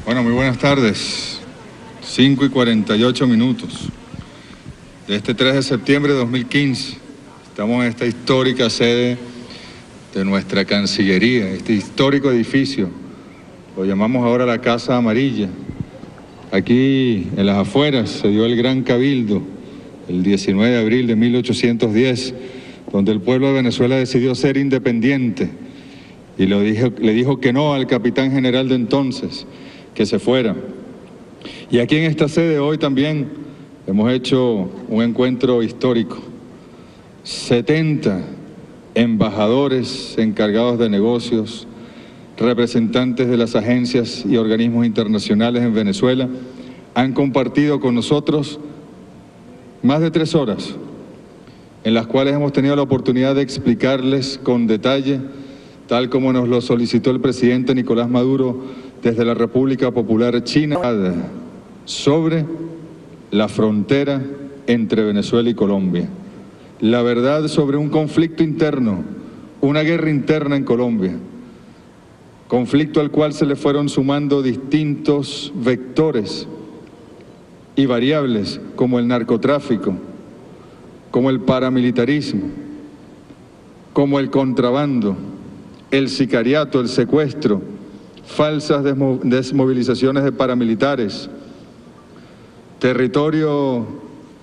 Bueno, muy buenas tardes. 5:48 de este 3 de septiembre de 2015. Estamos en esta histórica sede de nuestra Cancillería, este histórico edificio. Lo llamamos ahora la Casa Amarilla. Aquí, en las afueras, se dio el Gran Cabildo, el 19 de abril de 1810, donde el pueblo de Venezuela decidió ser independiente y le dijo que no al capitán general de entonces, que se fuera. Y aquí en esta sede hoy también hemos hecho un encuentro histórico. 70 embajadores encargados de negocios, representantes de las agencias y organismos internacionales en Venezuela, han compartido con nosotros más de 3 horas, en las cuales hemos tenido la oportunidad de explicarles con detalle, tal como nos lo solicitó el presidente Nicolás Maduro desde la República Popular China, sobre la frontera entre Venezuela y Colombia. La verdad sobre un conflicto interno, una guerra interna en Colombia, conflicto al cual se le fueron sumando distintos vectores y variables como el narcotráfico, como el paramilitarismo, como el contrabando, el sicariato, el secuestro, falsas desmovilizaciones de paramilitares, territorio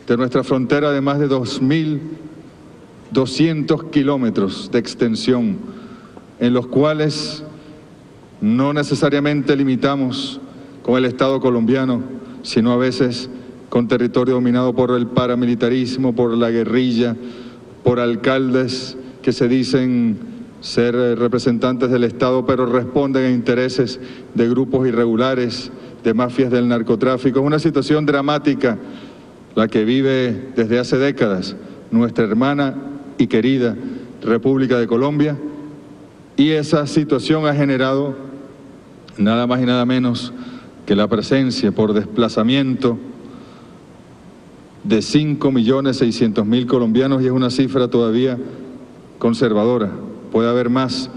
de nuestra frontera de más de 2.200 kilómetros de extensión, en los cuales no necesariamente limitamos con el Estado colombiano, sino a veces con territorio dominado por el paramilitarismo, por la guerrilla, por alcaldes que se dicen ser representantes del Estado, pero responden a intereses de grupos irregulares, de mafias del narcotráfico. Es una situación dramática la que vive desde hace décadas nuestra hermana y querida República de Colombia, y esa situación ha generado nada más y nada menos que la presencia por desplazamiento de 5.600.000 colombianos, y es una cifra todavía conservadora. Puede haber más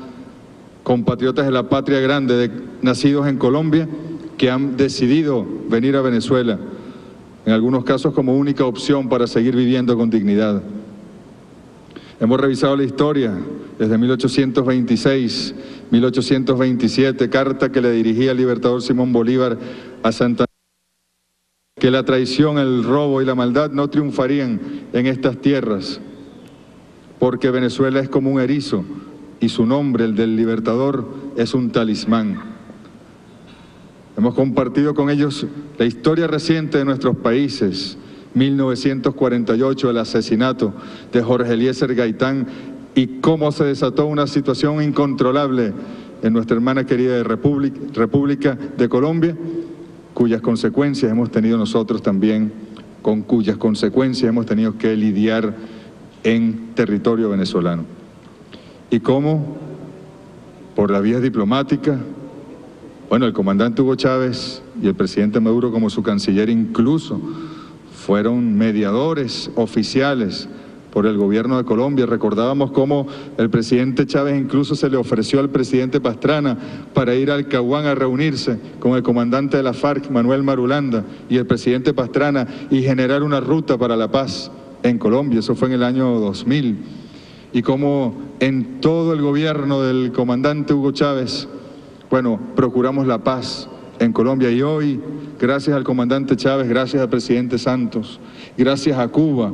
compatriotas de la patria grande, nacidos en Colombia, que han decidido venir a Venezuela, en algunos casos como única opción para seguir viviendo con dignidad. Hemos revisado la historia desde 1826, 1827, carta que le dirigía el libertador Simón Bolívar a Santa Ana, que la traición, el robo y la maldad no triunfarían en estas tierras, porque Venezuela es como un erizo y su nombre, el del libertador, es un talismán. Hemos compartido con ellos la historia reciente de nuestros países, 1948, el asesinato de Jorge Eliezer Gaitán, y cómo se desató una situación incontrolable en nuestra hermana querida República de Colombia, cuyas consecuencias hemos tenido nosotros también, con cuyas consecuencias hemos tenido que lidiar en territorio venezolano. Y cómo, por la vía diplomática, bueno, el comandante Hugo Chávez y el presidente Maduro como su canciller incluso fueron mediadores oficiales por el gobierno de Colombia. Recordábamos cómo el presidente Chávez incluso se le ofreció al presidente Pastrana para ir al Caguán a reunirse con el comandante de la FARC, Manuel Marulanda, y el presidente Pastrana, y generar una ruta para la paz en Colombia. Eso fue en el año 2000. Y cómo en todo el gobierno del comandante Hugo Chávez, bueno, procuramos la paz en Colombia. Y hoy, gracias al comandante Chávez, gracias al presidente Santos, gracias a Cuba,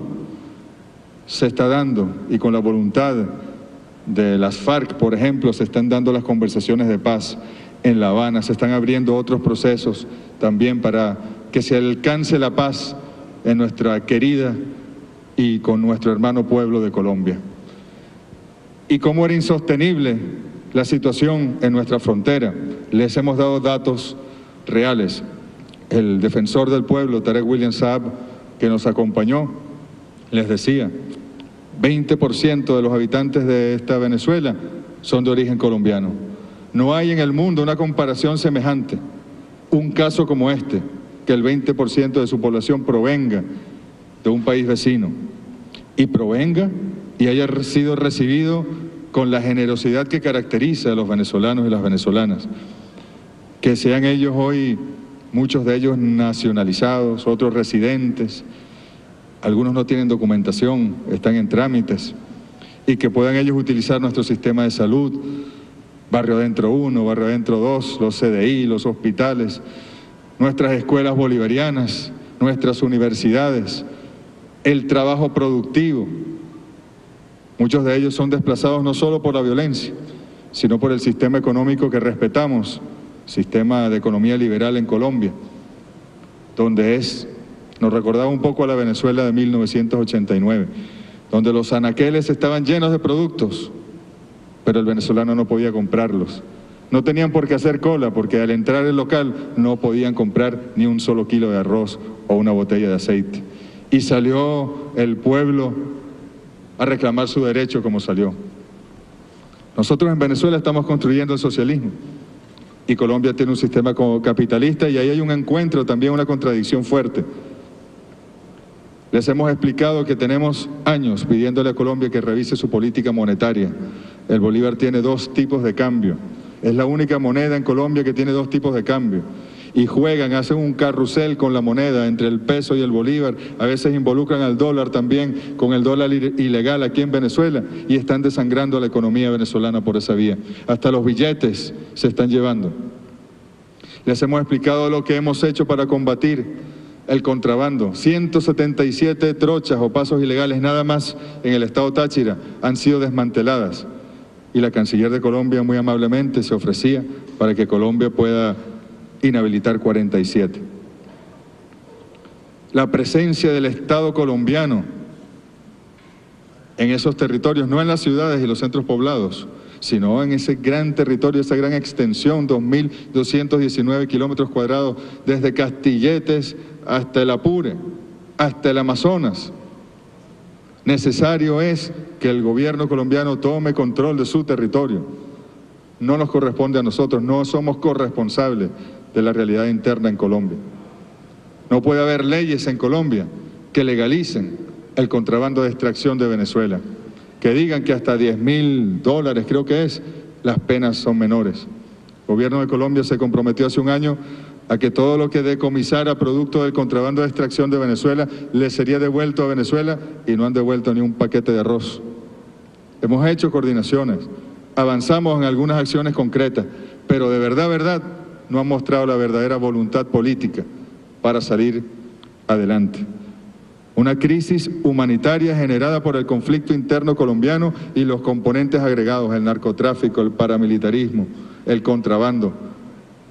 se está dando, y con la voluntad de las FARC, por ejemplo, se están dando las conversaciones de paz en La Habana, se están abriendo otros procesos también para que se alcance la paz en nuestra querida y con nuestro hermano pueblo de Colombia. Y cómo era insostenible la situación en nuestra frontera. Les hemos dado datos reales. El defensor del pueblo, Tarek William Saab, que nos acompañó, les decía, 20% de los habitantes de esta Venezuela son de origen colombiano. No hay en el mundo una comparación semejante, un caso como este, que el 20% de su población provenga de un país vecino, y provenga y haya sido recibido con la generosidad que caracteriza a los venezolanos y las venezolanas. que sean ellos hoy, muchos de ellos nacionalizados, otros residentes, algunos no tienen documentación, están en trámites, y que puedan ellos utilizar nuestro sistema de salud, Barrio Adentro 1, Barrio Adentro 2, los CDI, los hospitales, nuestras escuelas bolivarianas, nuestras universidades, el trabajo productivo. Muchos de ellos son desplazados no solo por la violencia, sino por el sistema económico que respetamos, sistema de economía liberal en Colombia, donde nos recordaba un poco a la Venezuela de 1989, donde los anaqueles estaban llenos de productos, pero el venezolano no podía comprarlos. No tenían por qué hacer cola, porque al entrar al local no podían comprar ni un solo kilo de arroz o una botella de aceite. Y salió el pueblo a reclamar su derecho como salió. Nosotros en Venezuela estamos construyendo el socialismo y Colombia tiene un sistema capitalista, y ahí hay un encuentro, también una contradicción fuerte. Les hemos explicado que tenemos años pidiéndole a Colombia que revise su política monetaria. El bolívar tiene 2 tipos de cambio. Es la única moneda en Colombia que tiene 2 tipos de cambio. Y juegan, hacen un carrusel con la moneda entre el peso y el bolívar. A veces involucran al dólar también con el dólar ilegal aquí en Venezuela, y están desangrando a la economía venezolana por esa vía. Hasta los billetes se están llevando. Les hemos explicado lo que hemos hecho para combatir el contrabando. 177 trochas o pasos ilegales nada más en el estado Táchira han sido desmanteladas. Y la canciller de Colombia muy amablemente se ofrecía para que Colombia pueda inhabilitar 47. La presencia del Estado colombiano en esos territorios, no en las ciudades y los centros poblados, sino en ese gran territorio, esa gran extensión, 2.219 kilómetros cuadrados, desde Castilletes hasta el Apure, hasta el Amazonas. Necesario es que el gobierno colombiano tome control de su territorio. No nos corresponde a nosotros, no somos corresponsables de la realidad interna en Colombia. No puede haber leyes en Colombia que legalicen el contrabando de extracción de Venezuela, que digan que hasta $10.000, creo que es, las penas son menores. El gobierno de Colombia se comprometió hace un año a que todo lo que decomisara producto del contrabando de extracción de Venezuela le sería devuelto a Venezuela, y no han devuelto ni un paquete de arroz. Hemos hecho coordinaciones, avanzamos en algunas acciones concretas, pero de verdad, no han mostrado la verdadera voluntad política para salir adelante. Una crisis humanitaria generada por el conflicto interno colombiano y los componentes agregados, el narcotráfico, el paramilitarismo, el contrabando,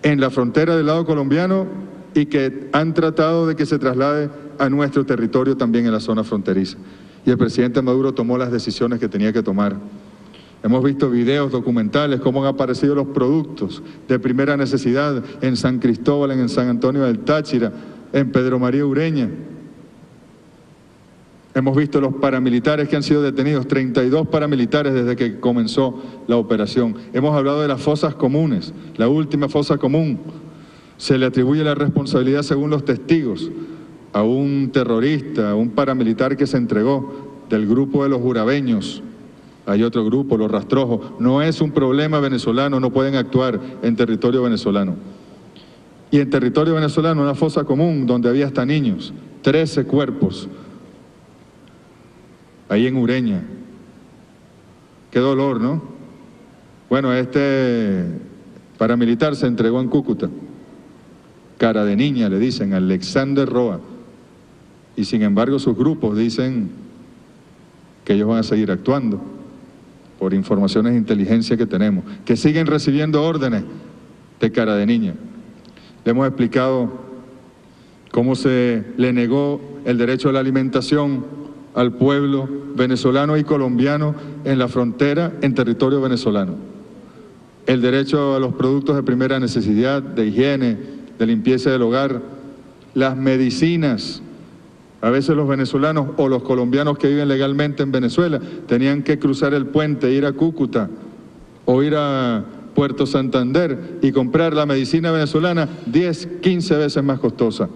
en la frontera del lado colombiano, y que han tratado de que se traslade a nuestro territorio también en la zona fronteriza. Y el presidente Maduro tomó las decisiones que tenía que tomar. Hemos visto videos documentales, cómo han aparecido los productos de primera necesidad en San Cristóbal, en San Antonio del Táchira, en Pedro María Ureña. Hemos visto los paramilitares que han sido detenidos, 32 paramilitares desde que comenzó la operación. Hemos hablado de las fosas comunes, la última fosa común. Se le atribuye la responsabilidad, según los testigos, a un terrorista, a un paramilitar que se entregó del grupo de los jurabeños. Hay otro grupo, los rastrojos. No es un problema venezolano, no pueden actuar en territorio venezolano. Y en territorio venezolano, una fosa común donde había hasta niños, 13 cuerpos. Ahí en Ureña. Qué dolor, ¿no? Bueno, este paramilitar se entregó en Cúcuta. Cara de niña, le dicen, Alexander Roa. Y sin embargo sus grupos dicen que ellos van a seguir actuando por informaciones de inteligencia que tenemos, que siguen recibiendo órdenes de cara de niña. Le hemos explicado cómo se le negó el derecho a la alimentación al pueblo venezolano y colombiano en la frontera, en territorio venezolano. El derecho a los productos de primera necesidad, de higiene, de limpieza del hogar, las medicinas. A veces los venezolanos o los colombianos que viven legalmente en Venezuela tenían que cruzar el puente, ir a Cúcuta o ir a Puerto Santander y comprar la medicina venezolana 10, 15 veces más costosa.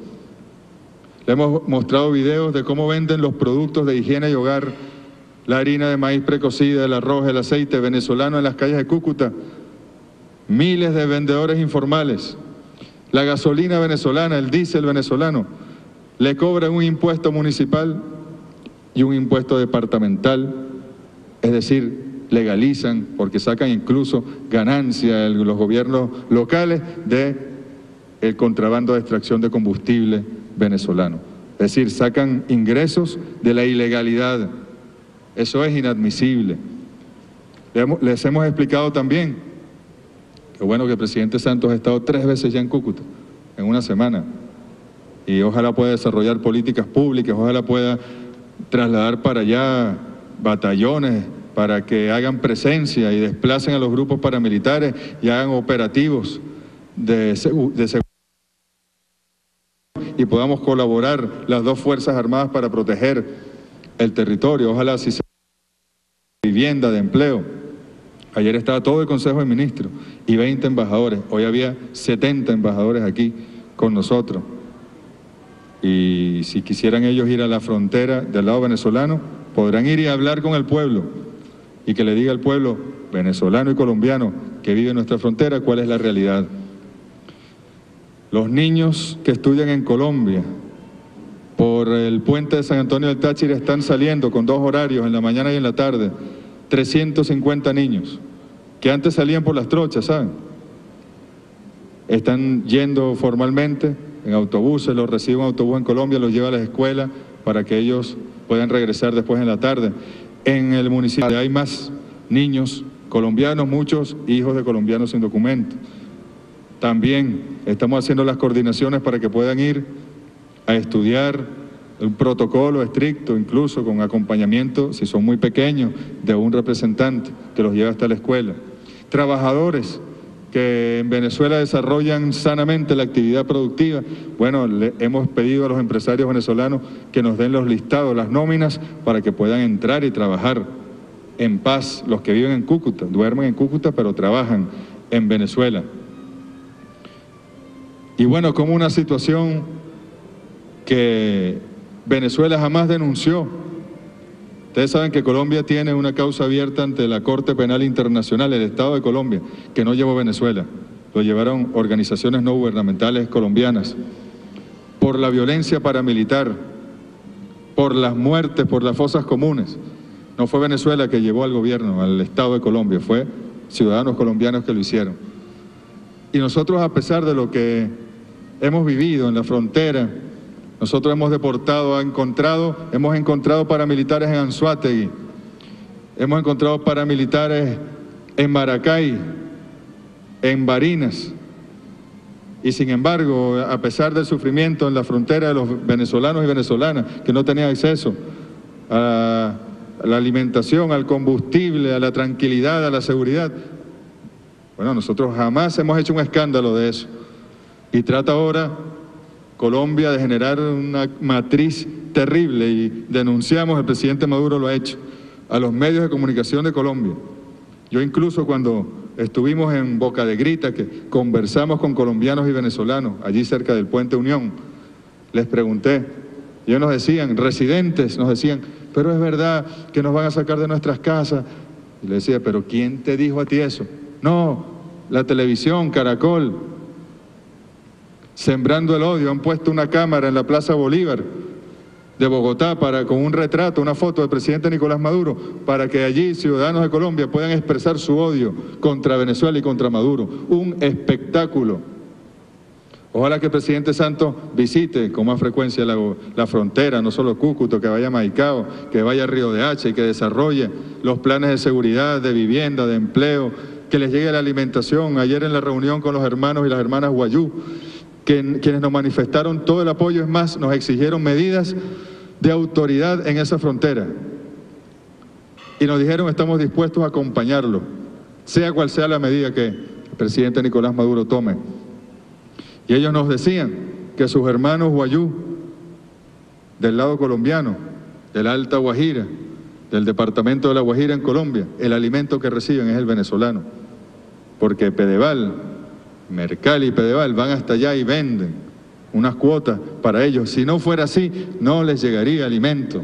Le hemos mostrado videos de cómo venden los productos de higiene y hogar, la harina de maíz precocida, el arroz, el aceite venezolano en las calles de Cúcuta. Miles de vendedores informales la gasolina venezolana, el diésel venezolano, le cobran un impuesto municipal y un impuesto departamental, es decir, legalizan, porque sacan incluso ganancia los gobiernos locales del contrabando de extracción de combustible venezolano. Es decir, sacan ingresos de la ilegalidad. Eso es inadmisible. Les hemos explicado también, que bueno que el presidente Santos ha estado 3 veces ya en Cúcuta, en una semana, y ojalá pueda desarrollar políticas públicas, ojalá pueda trasladar para allá batallones, para que hagan presencia y desplacen a los grupos paramilitares y hagan operativos de seguridad y podamos colaborar las dos Fuerzas Armadas para proteger el territorio. Ojalá así sea. Vivienda, de empleo. Ayer estaba todo el Consejo de Ministros y 20 embajadores. Hoy había 70 embajadores aquí con nosotros. Y si quisieran ellos ir a la frontera del lado venezolano, podrán ir y hablar con el pueblo y que le diga al pueblo venezolano y colombiano que vive en nuestra frontera cuál es la realidad. Los niños que estudian en Colombia por el puente de San Antonio del Táchira están saliendo con 2 horarios, en la mañana y en la tarde, 350 niños, que antes salían por las trochas, ¿saben? Están yendo formalmente en autobuses, los recibe un autobús en Colombia, los lleva a las escuelas para que ellos puedan regresar después en la tarde. En el municipio hay más niños colombianos, muchos hijos de colombianos sin documento. También estamos haciendo las coordinaciones para que puedan ir a estudiar un protocolo estricto, incluso con acompañamiento, si son muy pequeños, de un representante que los lleve hasta la escuela. Trabajadores que en Venezuela desarrollan sanamente la actividad productiva. Bueno, le hemos pedido a los empresarios venezolanos que nos den los listados, las nóminas, para que puedan entrar y trabajar en paz. Los que viven en Cúcuta, duermen en Cúcuta, pero trabajan en Venezuela. Y bueno, como una situación que Venezuela jamás denunció. Ustedes saben que Colombia tiene una causa abierta ante la Corte Penal Internacional, el Estado de Colombia, que no llevó Venezuela, lo llevaron organizaciones no gubernamentales colombianas, por la violencia paramilitar, por las muertes, por las fosas comunes. No fue Venezuela que llevó al gobierno, al Estado de Colombia, fue ciudadanos colombianos que lo hicieron. Y nosotros, a pesar de lo que hemos vivido en la frontera, nosotros hemos deportado, hemos encontrado paramilitares en Anzoátegui, hemos encontrado paramilitares en Maracay, en Barinas, y sin embargo, a pesar del sufrimiento en la frontera de los venezolanos y venezolanas que no tenían acceso a la alimentación, al combustible, a la tranquilidad, a la seguridad, bueno, nosotros jamás hemos hecho un escándalo de eso. Y trata ahora Colombia de generar una matriz terrible y denunciamos, el presidente Maduro lo ha hecho, a los medios de comunicación de Colombia. Yo incluso cuando estuvimos en Boca de Grita, que conversamos con colombianos y venezolanos, allí cerca del Puente Unión, les pregunté, ellos nos decían, residentes, nos decían, pero es verdad que nos van a sacar de nuestras casas. Y le decía, pero ¿quién te dijo a ti eso? No, la televisión, Caracol, sembrando el odio, han puesto una cámara en la Plaza Bolívar de Bogotá con un retrato, una foto del presidente Nicolás Maduro, para que allí ciudadanos de Colombia puedan expresar su odio contra Venezuela y contra Maduro. Un espectáculo. Ojalá que el presidente Santos visite con más frecuencia la frontera, no solo Cúcuta, que vaya a Maicao, que vaya a Río de Hacha y que desarrolle los planes de seguridad, de vivienda, de empleo, que les llegue la alimentación. Ayer en la reunión con los hermanos y las hermanas Guayú, quienes nos manifestaron todo el apoyo, es más, nos exigieron medidas de autoridad en esa frontera. Y nos dijeron, estamos dispuestos a acompañarlo, sea cual sea la medida que el presidente Nicolás Maduro tome. Y ellos nos decían que sus hermanos Guayú, del lado colombiano, del Alta Guajira, del departamento de La Guajira en Colombia, el alimento que reciben es el venezolano, porque Pedeval, Mercal y Pedeval van hasta allá y venden unas cuotas para ellos. Si no fuera así, no les llegaría alimento.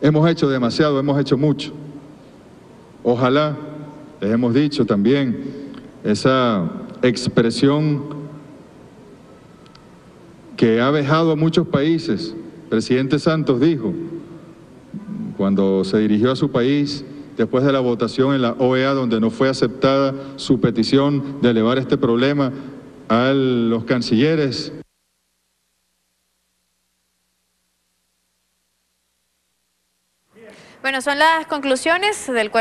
Hemos hecho demasiado, hemos hecho mucho. Ojalá, les hemos dicho también, esa expresión que ha vejado a muchos países. El presidente Santos dijo, cuando se dirigió a su país, después de la votación en la OEA, donde no fue aceptada su petición de elevar este problema a los cancilleres. Bueno, son las conclusiones del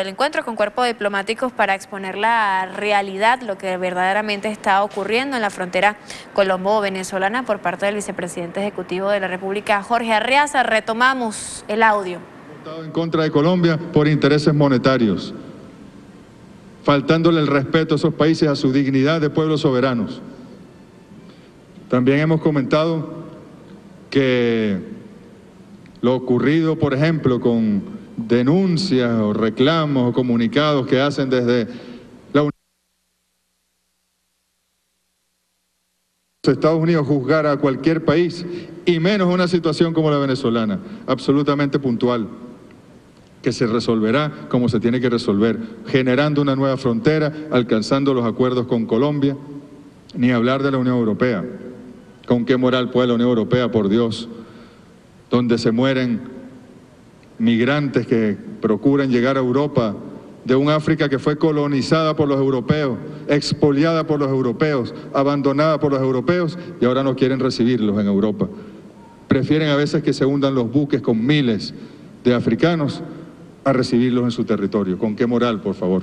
encuentro con cuerpos diplomáticos para exponer la realidad, lo que verdaderamente está ocurriendo en la frontera colombo-venezolana por parte del vicepresidente ejecutivo de la República, Jorge Arreaza. Retomamos el audio. En contra de Colombia por intereses monetarios, faltándole el respeto a esos países, a su dignidad de pueblos soberanos. También hemos comentado que lo ocurrido, por ejemplo, con denuncias o reclamos o comunicados que hacen desde la Unión de Estados Unidos juzgar a cualquier país, y menos una situación como la venezolana, absolutamente puntual, que se resolverá como se tiene que resolver, generando una nueva frontera, alcanzando los acuerdos con Colombia, ni hablar de la Unión Europea. ¿Con qué moral puede la Unión Europea, por Dios? Donde se mueren migrantes que procuran llegar a Europa, de un África que fue colonizada por los europeos, expoliada por los europeos, abandonada por los europeos, y ahora no quieren recibirlos en Europa. Prefieren a veces que se hundan los buques con miles de africanos a recibirlos en su territorio. ¿Con qué moral, por favor?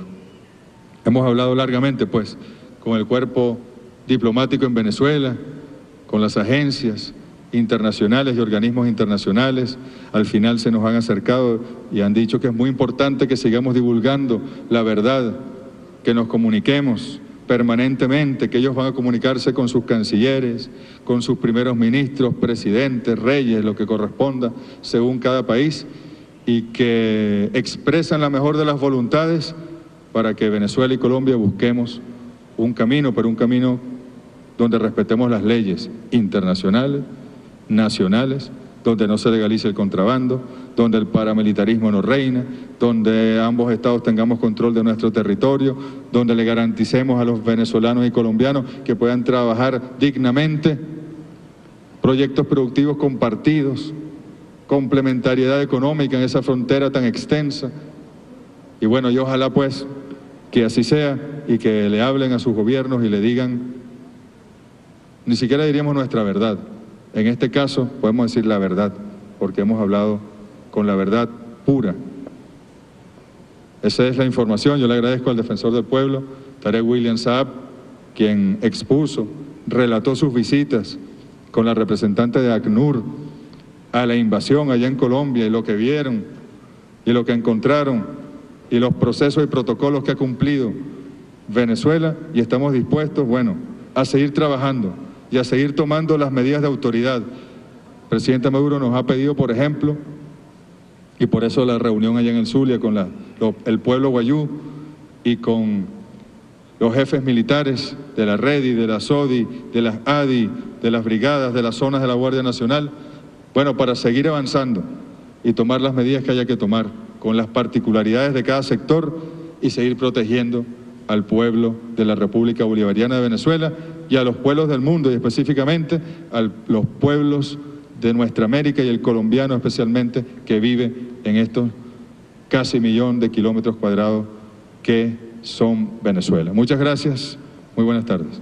Hemos hablado largamente, pues, con el cuerpo diplomático en Venezuela, con las agencias internacionales y organismos internacionales. Al final se nos han acercado y han dicho que es muy importante que sigamos divulgando la verdad, que nos comuniquemos permanentemente, que ellos van a comunicarse con sus cancilleres, con sus primeros ministros, presidentes, reyes, lo que corresponda según cada país, y que expresan la mejor de las voluntades para que Venezuela y Colombia busquemos un camino, pero un camino donde respetemos las leyes internacionales, nacionales, donde no se legalice el contrabando, donde el paramilitarismo no reina, donde ambos estados tengamos control de nuestro territorio, donde le garanticemos a los venezolanos y colombianos que puedan trabajar dignamente, proyectos productivos compartidos, complementariedad económica en esa frontera tan extensa. Y bueno, y ojalá pues que así sea, y que le hablen a sus gobiernos y le digan, ni siquiera diríamos nuestra verdad. En este caso podemos decir la verdad, porque hemos hablado con la verdad pura. Esa es la información. Yo le agradezco al defensor del pueblo, Tarek William Saab, quien expuso, relató sus visitas con la representante de ACNUR a la invasión allá en Colombia, y lo que vieron, y lo que encontraron, y los procesos y protocolos que ha cumplido Venezuela, y estamos dispuestos, bueno, a seguir trabajando y a seguir tomando las medidas de autoridad. El presidente Maduro nos ha pedido, por ejemplo, y por eso la reunión allá en el Zulia con el pueblo guayú y con los jefes militares de la REDI, de la SODI, de las ADI, de las brigadas, de las zonas de la Guardia Nacional, bueno, para seguir avanzando y tomar las medidas que haya que tomar, con las particularidades de cada sector, y seguir protegiendo al pueblo de la República Bolivariana de Venezuela y a los pueblos del mundo, y específicamente a los pueblos de nuestra América, y el colombiano especialmente, que vive en estos casi 1 millón de kilómetros cuadrados que son Venezuela. Muchas gracias, muy buenas tardes.